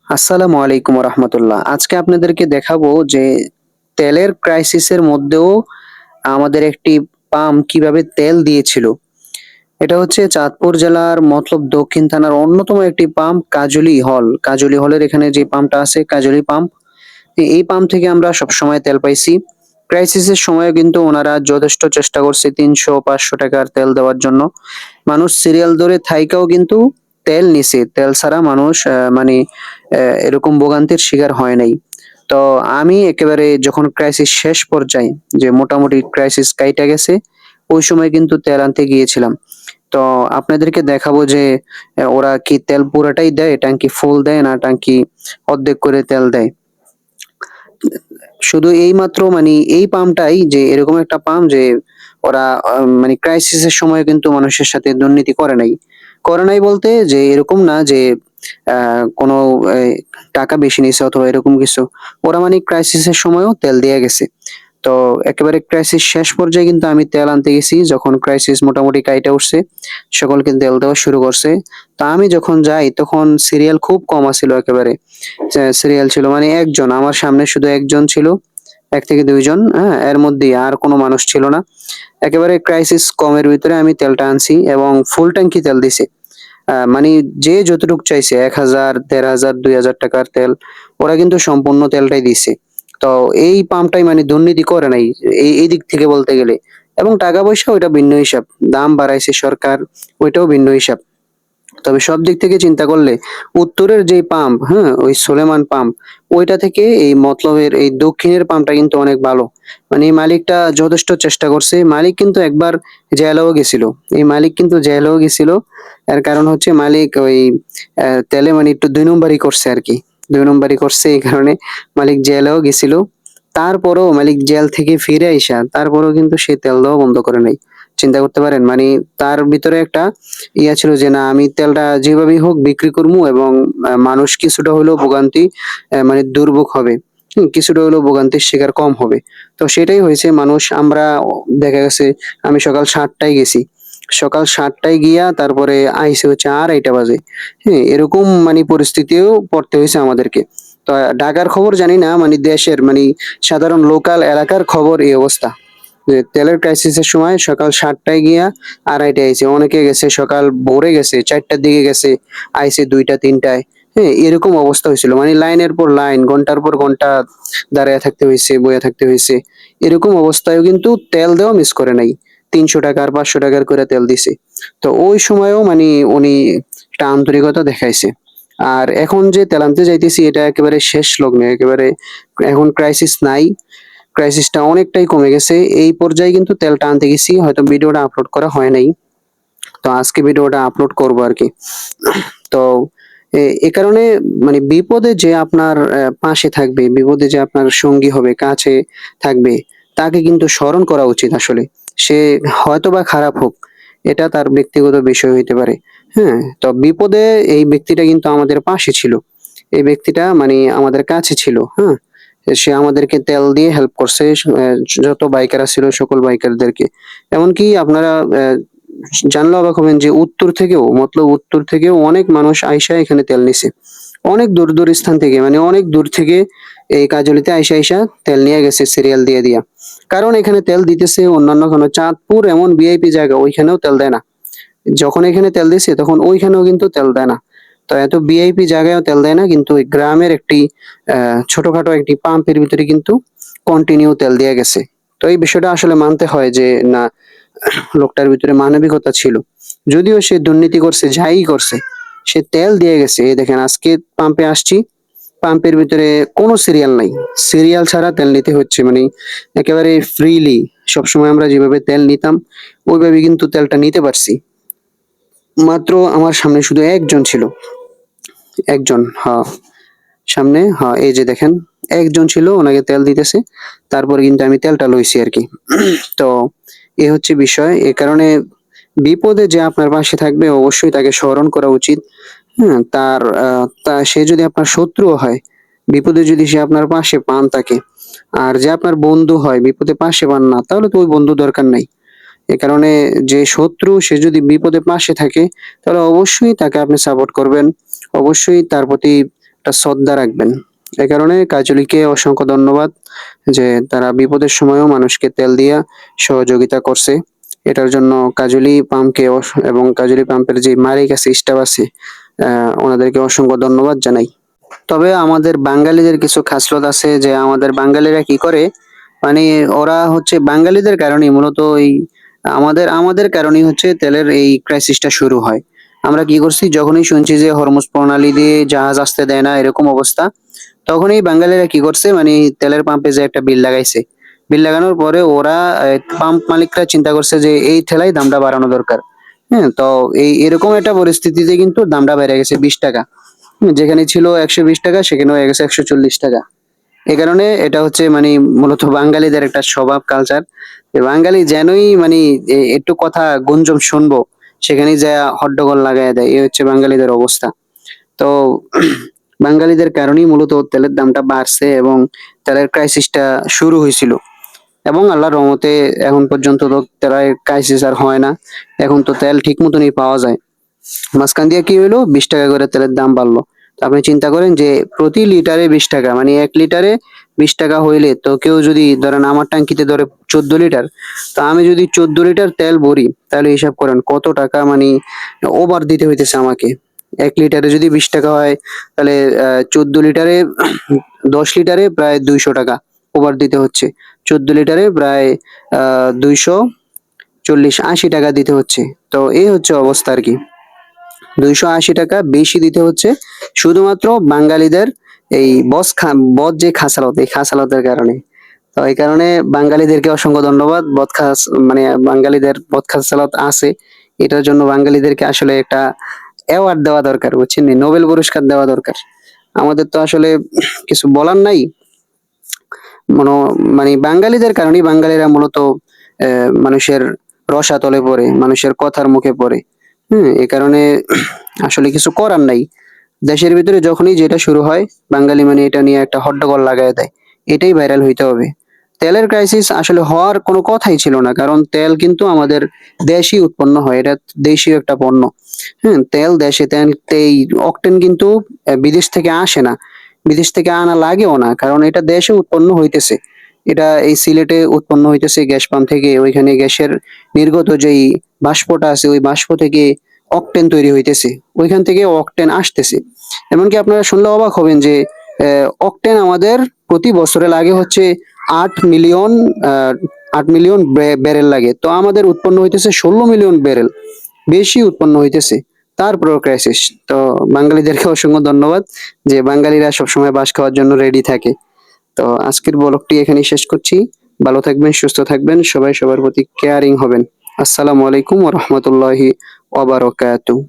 আসসালামু আলাইকুম রহমতুল্লাহ। আজকে আপনাদেরকে দেখাবো যে তেলের ক্রাইসিসের মধ্যেও আমাদের একটি পাম্প কিভাবে তেল দিয়েছিল। এটা হচ্ছে চাঁদপুর জেলার মতলব দক্ষিণ থানার অন্যতম একটি পাম্প কাজলী হল। কাজলী হলের এখানে যে পাম্পটা আছে কাজলী পাম্প। এই পাম্প থেকে আমরা সবসময় তেল পাইছি। ক্রাইসিসের সময় কিন্তু ওনারা যথেষ্ট চেষ্টা করছে ৩০০-৫০০ টাকার তেল দেওয়ার জন্য। মানুষ সিরিয়াল ধরে থাইকাও কিন্তু তেল নিছে। তেল ছাড়া মানুষ এরকম ভোগান্তির শিকার হয় নাই। তো আমি একেবারে যখন ক্রাইসিস শেষ পর্যায়ে যে মোটামুটি ক্রাইসিস কাইটা গেছে, ওই সময় কিন্তু তেল আনতে গিয়েছিলাম। তো আপনাদেরকে দেখাবো যে ওরা কি তেল পুরাটাই দেয়, ট্যাঙ্কি ফুল দেয় না ট্যাঙ্কি অর্ধেক করে তেল দেয়। শুধু এইমাত্র এই পাম্পটাই যে এরকম একটা পাম্প যে ওরা মানে ক্রাইসিস এর সময় কিন্তু মানুষের সাথে দুর্নীতি করে নাই। করে নাই বলতে যে এরকম না যে কোনো টাকা বেশি নিছে অথবা এরকম কিছু। ওরা ক্রাইসিস এর সময়ও তেল দিয়ে গেছে। তো একেবারে ক্রাইসিস শেষ পর্যায়ে কিন্তু আমি তেল আনতে গেছি যখন ক্রাইসিস মোটামুটি কাইটা উঠছে, সকলকে তেল দেওয়া শুরু করছে। তা আমি যখন যাই তখন সিরিয়াল খুব কম আছিল একেবারে। সিরিয়াল ছিল একজন, আমার সামনে শুধু একজন ছিল, ১ থেকে ২ জন, হ্যাঁ? এর মধ্যেই আর কোনো মানুষ ছিল না। একেবারে ক্রাইসিস কমের ভিতরে আমি তেলটা আনছি এবং ফুল ট্যাঙ্কি তেল দিছি। যে যতটুক চাইছে ১,০০০, ১,৫০০, ২,০০০ টাকার তেল ওরা কিন্তু সম্পূর্ণ তেলটাই দিছে। তো এই পাম্পটাই দুর্নীতি করে নাই এই দিক থেকে বলতে গেলে। এবং টাকা পয়সা ওইটা ভিন্ন হিসাব। দাম বাড়াইছে সরকার, ওইটাও ভিন্ন হিসাব। তবে সব দিক থেকে চিন্তা করলে উত্তরের যে পাম্প, হ্যাঁ, ওই সোলেমান পাম্প, ওইটা থেকে এই মতলবের এই দক্ষিণের পাম্পটা কিন্তু অনেক ভালো। এই মালিকটা যথেষ্ট চেষ্টা করছে। মালিক কিন্তু একবার জেলেও গেছিল। এই মালিক কিন্তু জেলেও গেছিল। এর কারণ হচ্ছে মালিক ওই তেলে একটু ২ নম্বরই করছে আরকি। ২ নম্বরই করছে এই কারণে মালিক জেলেও গেছিল। তারপরেও মালিক জেল থেকে ফিরে আইসা তারপরেও কিন্তু সে তেল দেওয়া বন্ধ করে নাই। চিন্তা করতে পারেন? তার ভিতরে একটা ইয়া ছিল যে না আমি তেলটা যেভাবেই হোক বিক্রি করবো এবং মানুষ কিছুটা হলেও ভোগান্তি দুর্ভোগ হবে। কিছুটা হলেও ভোগান্তির শিকার কম হবে। তো সেটাই হয়েছে আমরা দেখা গেছে আমি সকাল ৭ টায় গেছি। সকাল ৭ টায় গিয়া তারপরে আইছি হচ্ছে ২:৩০ বাজে। হ্যাঁ? এরকম পরিস্থিতিও পড়তে হইছে আমাদেরকে। তো ঢাকার খবর জানি না দেশের সাধারণ লোকাল এলাকার খবর এই অবস্থা। যে তেলের ক্রাইসিসের সময় সকাল ৭ টায় গিয়া ২:৩০ আইছে। অনেকে গেছে সকাল ভোরে গেছে, ৪ টার দিকে গেছে, আইছে ২ টা ৩ টায়। হ্যাঁ? এরকম অবস্থা হয়েছিল। লাইনের পর লাইন, ঘন্টার পর ঘন্টা দাঁড়াইয়া থাকতে হইছে, বইয়া থাকতে হইছে। এরকম অবস্থায়ও কিন্তু তেল দেওয়া মিস করে নাই। ৩০০ টাকা আর ৫০০ টাকার করে তেল দিছে। তো ওই সময়েও উনি একটা আন্তরিকতা দেখাইছে। আর এখন যে তেল আনতে যাইতেছি এটা একেবারে শেষ লগ্নে, একেবারে এখন ক্রাইসিস নাই। ক্রাইসিসটা অনেকটাই কমে গেছে। এই পর্যায়ে কিন্তু তেলটা আনতে গেছি। হয়তো ভিডিওটা আপলোড করা হয় নাই। তো আজকে ভিডিওটা আপলোড করবো আরকি। তো এ কারণে বিপদে যে আপনার পাশে থাকবে, বিপদে যে আপনার সঙ্গী হবে, কাছে থাকবে, তাকে কিন্তু স্মরণ করা উচিত আসলে। সে হয়তোবা খারাপ হোক, এটা তার ব্যক্তিগত বিষয় হইতে পারে। হ্যাঁ? তো বিপদে এই ব্যক্তিটা কিন্তু আমাদের পাশে ছিল। এই ব্যক্তিটা আমাদের কাছে ছিল। হ্যাঁ? সে আমাদেরকে তেল দিয়ে হেল্প করছে। যত বাইকাররা ছিল সকল বাইকারদেরকে। এমনকি আপনারা জানলে অবাক হবেন যে উত্তর থেকেও অনেক মানুষ আইসা এখানে তেল নিছে। অনেক দূর স্থান থেকে অনেক দূর থেকে এই কাজলিতে আইসা তেল নিয়ে গেছে সিরিয়াল দিয়ে দিয়া। কারণ এখানে তেল দিতেছে অন্যান্য কোনো চাঁদপুর এমন ভিআইপি জায়গা ওইখানেও তেল দেয় না। যখন এখানে তেল দিছে তখন ওইখানেও কিন্তু তেল দেয় না। তো এত ভিআইপি জায়গায়ও তেল দেয় না কিন্তু ওই গ্রামের একটি ছোটখাটো একটি পাম্পের ভিতরে কিন্তু কন্টিনিউ তেল দিয়ে গেছে। তো এই বিষয়টা আসলে মানতে হয় যে না, লোকটার ভিতরে মানবিকতা ছিল। যদিও সে দুর্নীতি করছে, যাই করছে, সে তেল দিয়ে গেছে। এই দেখেন আজকে পাম্পে আসছি, পাম্পের ভিতরে কোনো সিরিয়াল নাই। সিরিয়াল ছাড়া তেল নিতে হচ্ছে একেবারে ফ্রিলি। সবসময় আমরা যেভাবে তেল নিতাম ওইভাবে কিন্তু তেলটা নিতে পারছি। মাত্র আমার সামনে শুধু একজন ছিল। একজন, হ্যাঁ, সামনে, হ্যাঁ, এই যে দেখেন একজন ছিল, ওনাকে তেল দিতেছে। তারপরে কিন্তু আমি তেলটা লইছি আরকি। তো এ হচ্ছে বিষয়। এ কারণে বিপদে যে আপনার পাশে থাকবে অবশ্যই তাকে স্মরণ করা উচিত। হ্যাঁ? সে যদি আপনার শত্রুও হয়, বিপদে যদি সে আপনার পাশে পান তাকে, আর যে আপনার বন্ধু হয় বিপদে পাশে পান না, তাহলে তো ওই বন্ধু দরকার নাই। এ কারণে যে শত্রু সে যদি বিপদে পাশে থাকে তাহলে অবশ্যই তাকে আপনি সাপোর্ট করবেন। অবশ্যই তার প্রতি একটা শ্রদ্ধা রাখবেন। এই কারণে কাজলিকে অসংখ্য ধন্যবাদ যে তারা বিপদের সময়ও মানুষকে তেল দিয়া সহযোগিতা করছে। এটার জন্য কাজলি পাম্পকে এবং কাজলি পাম্পের যে মালিক আছে, স্টাফ আছে, ওনাদেরকে অসংখ্য ধন্যবাদ জানাই। তবে আমাদের বাঙালিদের কিছু খাসলত আছে যে আমাদের বাঙালিরা কি করে, মানে ওরা হচ্ছে বাঙালিদের কারণেই মূলত এই আমাদের কারণেই হচ্ছে তেলের এই ক্রাইসিসটা শুরু হয়। আমরা কি করছি, যখনই শুনছি যে হরমুজ প্রণালী দিয়ে জাহাজ আসতে দেয় না এরকম অবস্থা, তখনই বাঙালিরা কি করছে, মানে তেলের পাম্পে যে একটা বিল লাগাইছে। বিল লাগানোর পরে ওরা পাম্প মালিকরা চিন্তা করছে যে এই ঠেলায় দামটা বাড়ানো দরকার। হ্যাঁ, তো এরকম একটা পরিস্থিতিতে কিন্তু দামটা বেড়ে গেছে 20 টাকা। যেখানে ছিল 120 টাকা সেখানে হয়ে গেছে 140 টাকা। এই কারণে এটা হচ্ছে মানে মূলত বাঙালিদের একটা স্বভাব, কালচার, যে বাঙালি যেনই মানে একটু কথা গুঞ্জন শুনবো সেখানেই যা হট্টগোল লাগাই দেয়। এই হচ্ছে বাঙালিদের অবস্থা। তো বাঙালিদের কারণেই মূলত তেলের দামটা বাড়ছে এবং তেলের ক্রাইসিসটা শুরু হয়েছিল। এবং আল্লাহর রহমতে এখন পর্যন্ত তো তেলের ক্রাইসিস আর হয় না। এখন তো তেল ঠিক মতনই পাওয়া যায়। মাঝখান দিয়ে কি হইলো, 20 টাকা করে তেলের দাম বাড়লো। তো আপনি চিন্তা করেন যে প্রতি লিটারে 20 টাকা, মানে 1 লিটারে 20 টাকা হইলে, তো কেউ যদি ধরেন আমার ট্যাঙ্কিতে ধরে 14 লিটার, তো আমি যদি 14 লিটার তেল ভরি, তাহলে হিসাব করেন কত টাকা মানে ওভার দিতে হইতেছে আমাকে। 1 লিটারে যদি 20 টাকা হয়, তাহলে 14 লিটারে 10 লিটারে প্রায় 200 টাকা ওভার দিতে হচ্ছে। 14 লিটারে প্রায় 240-80 টাকা দিতে হচ্ছে। তো এই হচ্ছে অবস্থা আর কি। 280 টাকা বেশি দিতে হচ্ছে শুধুমাত্র বাঙালিদের এই বদ যে খাসালত, এই খাসালতের কারণে। তো এই কারণে বাঙালিদেরকে অসংখ্য ধন্যবাদ। মানে বাঙালিদের বদ খাসালত আছে, এটার জন্য বাঙালিদেরকে আসলে একটা অ্যাওয়ার্ড দেওয়া দরকার, বুঝছেন নি? নোবেল পুরস্কার দেওয়া দরকার। আমাদের তো আসলে কিছু বলার নাই। মনো মানে বাঙালিদের কারণেই বাঙালিরা মূলত মানুষের রসাতলে পড়ে, মানুষের কথার মুখে পড়ে। এই কারণে আসলে কিছু করার নাই। দেশের ভিতরে যখনই যেটা শুরু হয়, বাঙালি মানে এটা নিয়ে একটা হট্টগোল লাগায় দেয়। এটাই ভাইরাল হইতে হবে। তেলের ক্রাইসিস আসলে হওয়ার কোনো কথাই ছিল না, কারণ তেল কিন্তু আমাদের দেশই উৎপন্ন হয়, এটা দেশীয় একটা পণ্য। হ্যাঁ, তেল দেশে, তেল এই অকটেন কিন্তু বিদেশ থেকে আসে না, বিদেশ থেকে আনা লাগেও না, কারণ এটা দেশে উৎপন্ন হইতেছে। এটা এই সিলেটে উৎপন্ন হইতেছে গ্যাস পাম্প থেকে, ওইখানে গ্যাসের নির্গত যেই বাষ্পটা আছে ওই বাষ্প থেকে অকটেন তৈরি হইতেছে, ওইখান থেকে অকটেন আসতেছে। এমনকি আপনারা শুনলে অবাক হবেন যে অকটেন আমাদের প্রতি বছরে লাগে হচ্ছে 8 মিলিয়ন, 8 মিলিয়ন ব্যারেল লাগে, তো আমাদের উৎপন্ন হইতেছে 16 মিলিয়ন ব্যারেল, বেশি উৎপন্ন হইতেছে। তারপর ক্রাইসিস। তো বাঙালিদেরকে অসংখ্য ধন্যবাদ যে বাঙালিরা সবসময় বাঁশ খাওয়ার জন্য রেডি থাকে। তো আজকের ব্লগটি এখানেই শেষ করছি। ভালো থাকবেন, সুস্থ থাকবেন, সবাই সবার প্রতি কেয়ারিং হবেন। আসসালামু আলাইকুম ওয়া রাহমাতুল্লাহি ওয়া বারাকাতুহু।